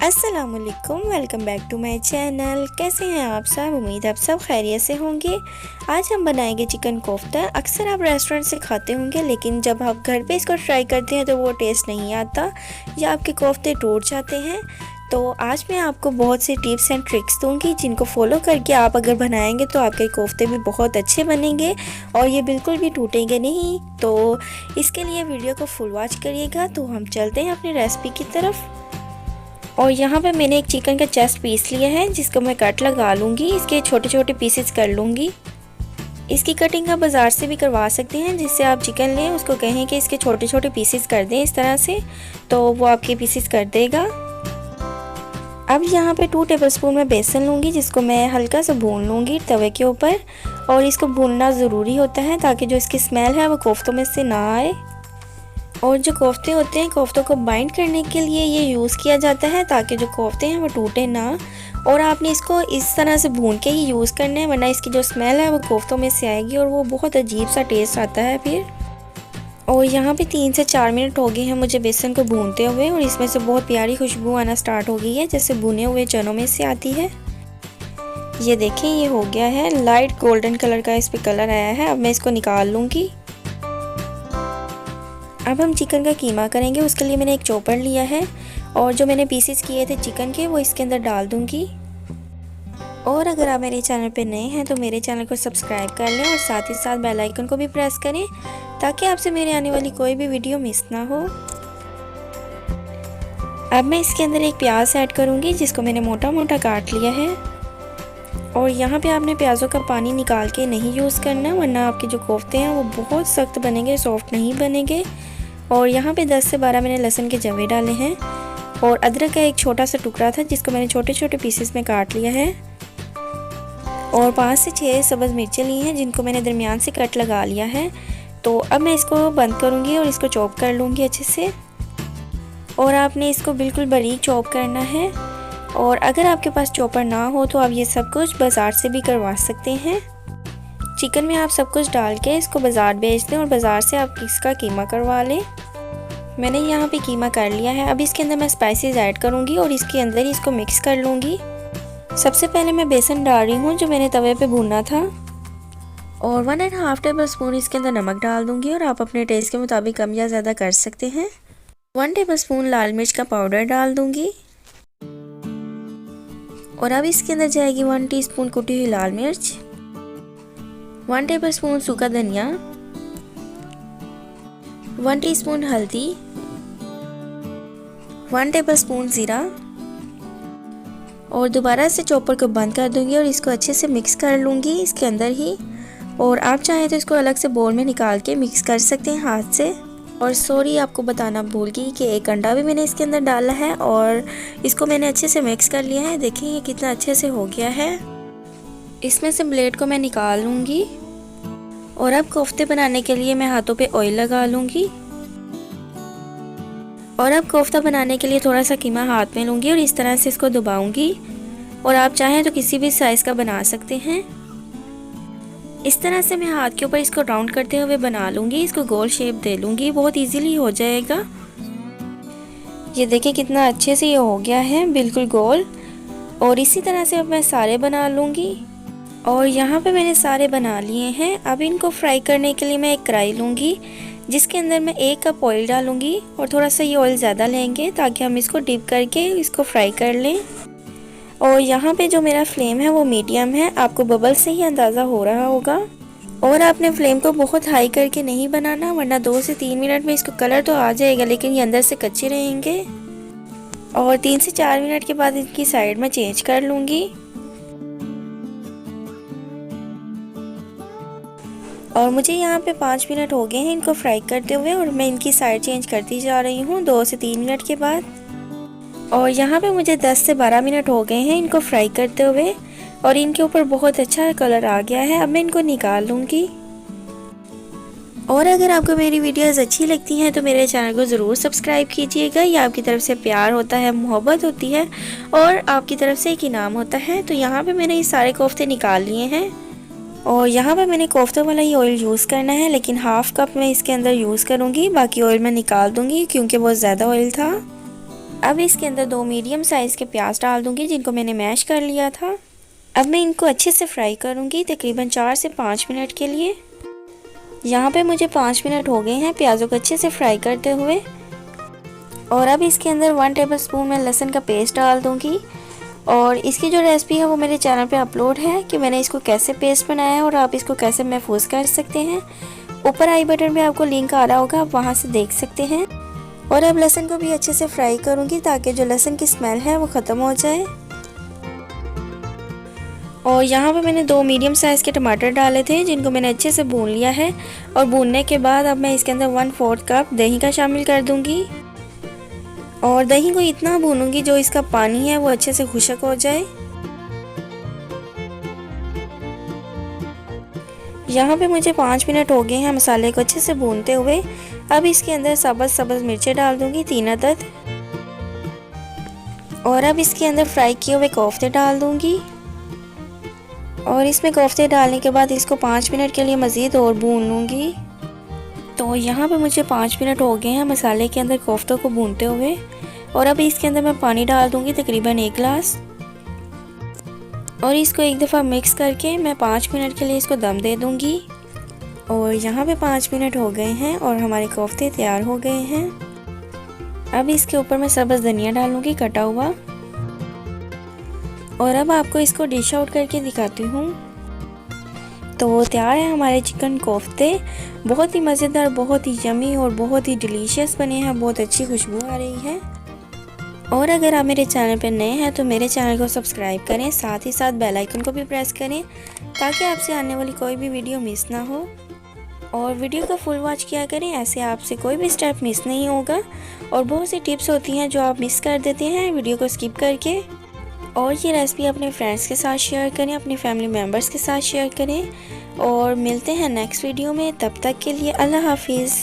अस्सलामुअलैकुम, welcome back to my channel. कैसे हैं आप सब? उम्मीद आप सब खैरियत से होंगे। आज हम बनाएंगे चिकन कोफ्ता। अक्सर आप रेस्टोरेंट से खाते होंगे, लेकिन जब आप घर पे इसको ट्राई करते हैं तो वो टेस्ट नहीं आता या आपके कोफ्ते टूट जाते हैं। तो आज मैं आपको बहुत से टिप्स एंड ट्रिक्स दूंगी, जिनको फॉलो करके आप अगर बनाएंगे तो आपके कोफ्ते भी बहुत अच्छे बनेंगे और ये बिल्कुल भी टूटेंगे नहीं। तो इसके लिए वीडियो को फुल वॉच करिएगा। तो हम चलते हैं अपनी रेसिपी की तरफ। और यहाँ पे मैंने एक चिकन का चेस्ट पीस लिया है, जिसको मैं कट लगा लूँगी। इसके छोटे छोटे पीसेस कर लूँगी। इसकी कटिंग आप बाज़ार से भी करवा सकते हैं। जिससे आप चिकन लें, उसको कहें कि इसके छोटे छोटे पीसेस कर दें इस तरह से, तो वो आपके पीसेस कर देगा। अब यहाँ पे 2 टेबलस्पून मैं बेसन लूँगी, जिसको मैं हल्का सा भून लूँगी तवे के ऊपर। और इसको भूनना ज़रूरी होता है ताकि जो इसकी स्मेल है वो कोफ्तों में से ना आए। और जो कोफ्ते होते हैं, कोफ्तों को बाइंड करने के लिए ये यूज़ किया जाता है ताकि जो कोफ्ते हैं वो टूटे ना। और आपने इसको इस तरह से भून के ही यूज़ करना है, वरना इसकी जो स्मेल है वो कोफ्तों में से आएगी और वो बहुत अजीब सा टेस्ट आता है फिर। और यहाँ पे 3 से 4 मिनट हो गए हैं मुझे बेसन को भूनते हुए, और इसमें से बहुत प्यारी खुशबू आना स्टार्ट हो गई है, जैसे भुने हुए चनों में से आती है। ये देखें, ये हो गया है, लाइट गोल्डन कलर का इस पर कलर आया है। अब मैं इसको निकाल लूँगी। अब हम चिकन का कीमा करेंगे। उसके लिए मैंने एक चॉपर लिया है और जो मैंने पीसेस किए थे चिकन के वो इसके अंदर डाल दूंगी। और अगर आप मेरे चैनल पे नए हैं तो मेरे चैनल को सब्सक्राइब कर लें और साथ ही साथ बेल आइकन को भी प्रेस करें, ताकि आपसे मेरे आने वाली कोई भी वीडियो मिस ना हो। अब मैं इसके अंदर एक प्याज ऐड करूँगी, जिसको मैंने मोटा मोटा काट लिया है। और यहाँ पे आपने प्याज़ों का पानी निकाल के नहीं यूज़ करना, वरना आपके जो कोफ्ते हैं वो बहुत सख्त बनेंगे, सॉफ्ट नहीं बनेंगे। और यहाँ पे 10 से 12 मैंने लहसुन के जवे डाले हैं। और अदरक का एक छोटा सा टुकड़ा था, जिसको मैंने छोटे छोटे पीसेस में काट लिया है। और 5 से 6 सब्ज़ मिर्चें ली हैं, जिनको मैंने दरमियान से कट लगा लिया है। तो अब मैं इसको बंद करूँगी और इसको चॉप कर लूँगी अच्छे से। और आपने इसको बिल्कुल बारीक चॉप करना है। और अगर आपके पास चॉपर ना हो तो आप ये सब कुछ बाज़ार से भी करवा सकते हैं। चिकन में आप सब कुछ डाल के इसको बाज़ार भेज दें और बाज़ार से आप इसका कीमा करवा लें। मैंने यहाँ पे कीमा कर लिया है। अब इसके अंदर मैं स्पाइसेस ऐड करूँगी और इसके अंदर ही इसको मिक्स कर लूँगी। सबसे पहले मैं बेसन डाल रही हूँ, जो मैंने तवे पे भूना था। और 1.5 टेबलस्पून इसके अंदर नमक डाल दूँगी, और आप अपने टेस्ट के मुताबिक कम या ज़्यादा कर सकते हैं। 1 टेबलस्पून लाल मिर्च का पाउडर डाल दूँगी। और अब इसके अंदर जाएगी 1 टीस्पून कुटी हुई लाल मिर्च, 1 टेबलस्पून सूखा धनिया, 1 टीस्पून हल्दी, 1 टेबलस्पून ज़ीरा। और दोबारा से चॉपर को बंद कर दूंगी और इसको अच्छे से मिक्स कर लूँगी इसके अंदर ही। और आप चाहें तो इसको अलग से बोल में निकाल के मिक्स कर सकते हैं हाथ से। और सॉरी, आपको बताना भूल गई कि एक अंडा भी मैंने इसके अंदर डाला है और इसको मैंने अच्छे से मिक्स कर लिया है। देखिए ये कितना अच्छे से हो गया है। इसमें से ब्लेड को मैं निकाल लूँगी। और अब कोफ्ते बनाने के लिए मैं हाथों पे ऑयल लगा लूँगी। और अब कोफ्ता बनाने के लिए थोड़ा सा कीमा हाथ में लूँगी और इस तरह से इसको दबाऊँगी। और आप चाहें तो किसी भी साइज़ का बना सकते हैं। इस तरह से मैं हाथ के ऊपर इसको राउंड करते हुए बना लूँगी। इसको गोल शेप दे लूँगी, बहुत इजीली हो जाएगा। ये देखिए कितना अच्छे से ये हो गया है, बिल्कुल गोल। और इसी तरह से अब मैं सारे बना लूँगी। और यहाँ पे मैंने सारे बना लिए हैं। अब इनको फ्राई करने के लिए मैं एक कढ़ाई लूँगी, जिसके अंदर मैं 1 कप ऑयल डालूँगी। और थोड़ा सा ये ऑयल ज़्यादा लेंगे ताकि हम इसको डिप करके इसको फ्राई कर लें। और यहाँ पे जो मेरा फ्लेम है वो मीडियम है, आपको बबल से ही अंदाज़ा हो रहा होगा। और आपने फ्लेम को बहुत हाई करके नहीं बनाना, वरना 2 से 3 मिनट में इसको कलर तो आ जाएगा, लेकिन ये अंदर से कच्चे रहेंगे। और 3 से 4 मिनट के बाद इनकी साइड में चेंज कर लूँगी। और मुझे यहाँ पे 5 मिनट हो गए हैं इनको फ्राई करते हुए, और मैं इनकी साइड चेंज करती जा रही हूँ 2 से 3 मिनट के बाद। और यहाँ पे मुझे 10 से 12 मिनट हो गए हैं इनको फ्राई करते हुए, और इनके ऊपर बहुत अच्छा कलर आ गया है। अब मैं इनको निकाल लूँगी। और अगर आपको मेरी वीडियोस अच्छी लगती हैं तो मेरे चैनल को ज़रूर सब्सक्राइब कीजिएगा। ये आपकी तरफ से प्यार होता है, मोहब्बत होती है, और आपकी तरफ से एक इनाम होता है। तो यहाँ पे मैंने ये सारे कोफ्ते निकाल लिए हैं। और यहाँ पे मैंने कोफ्तों वाला ही ऑयल यूज़ करना है, लेकिन हाफ़ कप मैं इसके अंदर यूज़ करूँगी, बाकी ऑयल मैं निकाल दूँगी क्योंकि बहुत ज़्यादा ऑयल था। अब इसके अंदर 2 मीडियम साइज़ के प्याज डाल दूंगी जिनको मैंने मैश कर लिया था। अब मैं इनको अच्छे से फ्राई करूंगी तकरीबन 4 से 5 मिनट के लिए। यहाँ पे मुझे 5 मिनट हो गए हैं प्याज़ों को अच्छे से फ्राई करते हुए। और अब इसके अंदर 1 टेबलस्पून मैं लहसुन का पेस्ट डाल दूंगी। और इसकी जो रेसिपी है वो मेरे चैनल पे अपलोड है कि मैंने इसको कैसे पेस्ट बनाया है और आप इसको कैसे महफूज कर सकते हैं। ऊपर आई बटन पे आपको लिंक आ रहा होगा, आप वहाँ से देख सकते हैं। और अब लहसुन को भी अच्छे से फ्राई करूँगी ताकि जो लहसुन की स्मेल है वो ख़त्म हो जाए। और यहाँ पे मैंने 2 मीडियम साइज़ के टमाटर डाले थे जिनको मैंने अच्छे से भून लिया है। और भूनने के बाद अब मैं इसके अंदर 1/4 कप दही का शामिल कर दूँगी। और दही को इतना भूनूंगी जो इसका पानी है वो अच्छे से खुश्क हो जाए। यहाँ पे मुझे 5 मिनट हो गए हैं मसाले को अच्छे से भूनते हुए। अब इसके अंदर सब्ज़ मिर्चें डाल दूँगी 3 अदद। और अब इसके अंदर फ्राई किए हुए कोफ्ते डाल दूँगी। और इसमें कोफ्ते डालने के बाद इसको 5 मिनट के लिए मज़ीद और भून लूँगी। तो यहाँ पे मुझे 5 मिनट हो गए हैं मसाले के अंदर कोफ्तों को भूनते हुए। और अब इसके अंदर मैं पानी डाल दूँगी तकरीबन 1 गिलास। और इसको एक दफ़ा मिक्स करके मैं 5 मिनट के लिए इसको दम दे दूँगी। और यहाँ पे 5 मिनट हो गए हैं और हमारे कोफ्ते तैयार हो गए हैं। अब इसके ऊपर मैं सब्ज़ धनिया डालूँगी कटा हुआ। और अब आपको इसको डिश आउट करके दिखाती हूँ। तो तैयार है हमारे चिकन कोफ्ते। बहुत ही मज़ेदार, बहुत ही यमी और बहुत ही डिलीशियस बने हैं। बहुत अच्छी खुशबू आ रही है। और अगर आप मेरे चैनल पर नए हैं तो मेरे चैनल को सब्सक्राइब करें, साथ ही साथ बेल आइकन को भी प्रेस करें ताकि आपसे आने वाली कोई भी वीडियो मिस ना हो। और वीडियो को फुल वॉच किया करें, ऐसे आपसे कोई भी स्टेप मिस नहीं होगा। और बहुत सी टिप्स होती हैं जो आप मिस कर देते हैं वीडियो को स्किप करके। और ये रेसिपी अपने फ्रेंड्स के साथ शेयर करें, अपने फैमिली मेम्बर्स के साथ शेयर करें। और मिलते हैं नेक्स्ट वीडियो में, तब तक के लिए अल्लाह हाफिज़।